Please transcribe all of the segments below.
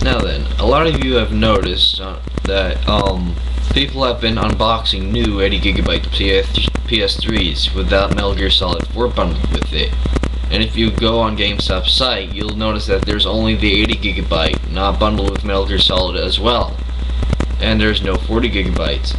Now then, a lot of you have noticed that people have been unboxing new 80GB PS3s without Metal Gear Solid 4 bundled with it. And if you go on GameStop's site, you'll notice that there's only the 80GB, not bundled with Metal Gear Solid as well. And there's no 40GB.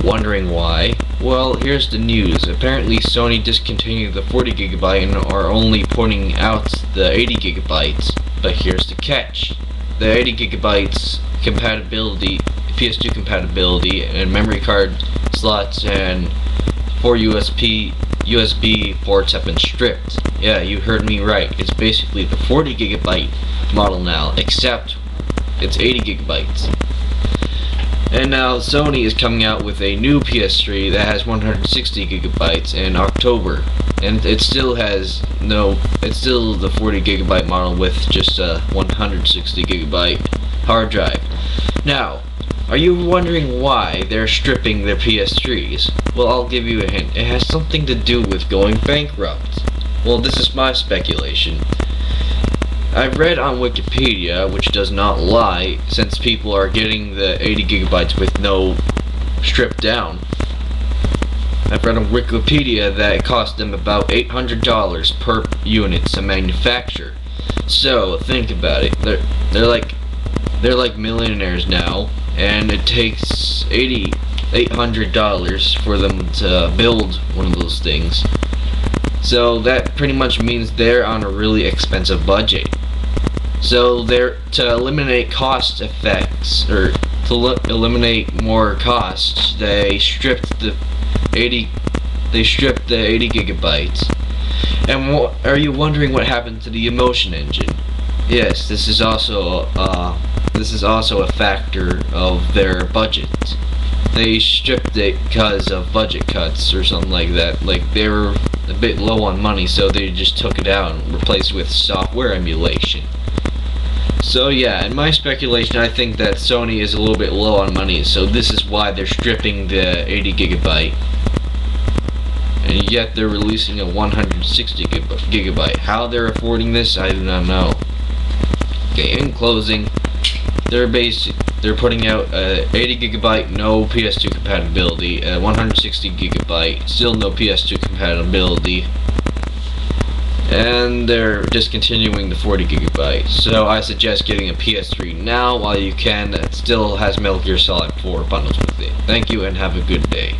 Wondering why? Well, here's the news. Apparently Sony discontinued the 40GB and are only putting out the 80GB. But here's the catch. The 80GB compatibility, PS2 compatibility, and memory card slots and 4 USB ports have been stripped. Yeah, you heard me right. It's basically the 40GB model now, except it's 80GB. And now Sony is coming out with a new PS3 that has 160GB in October, and it still has it's still the 40GB model with just a 160GB hard drive. Now, are you wondering why they're stripping their PS3s? Well, I'll give you a hint. It has something to do with going bankrupt. Well, this is my speculation. I've read on Wikipedia, which does not lie, since people are getting the 80GB with no stripped down. I've read on Wikipedia that it cost them about $800 per unit to manufacture. So think about it. They're like millionaires now, and it takes $800 for them to build one of those things. So that pretty much means they're on a really expensive budget. So to eliminate cost effects, or to eliminate more costs, they stripped the 80GB. And are you wondering what happened to the Emotion engine? Yes, this is also a factor of their budget. They stripped it because of budget cuts or something like that. Like, they were a bit low on money, so they just took it out and replaced it with software emulation. So yeah, in my speculation, I think that Sony is a little bit low on money, so this is why they're stripping the 80GB. And yet they're releasing a 160GB. How they're affording this, I do not know. Okay, in closing, they're putting out a 80GB, no PS2 compatibility, a 160GB, still no PS2 compatibility, and they're discontinuing the 40GB. So I suggest getting a PS3 now while you can. It still has Metal Gear Solid 4 bundles with it. Thank you and have a good day.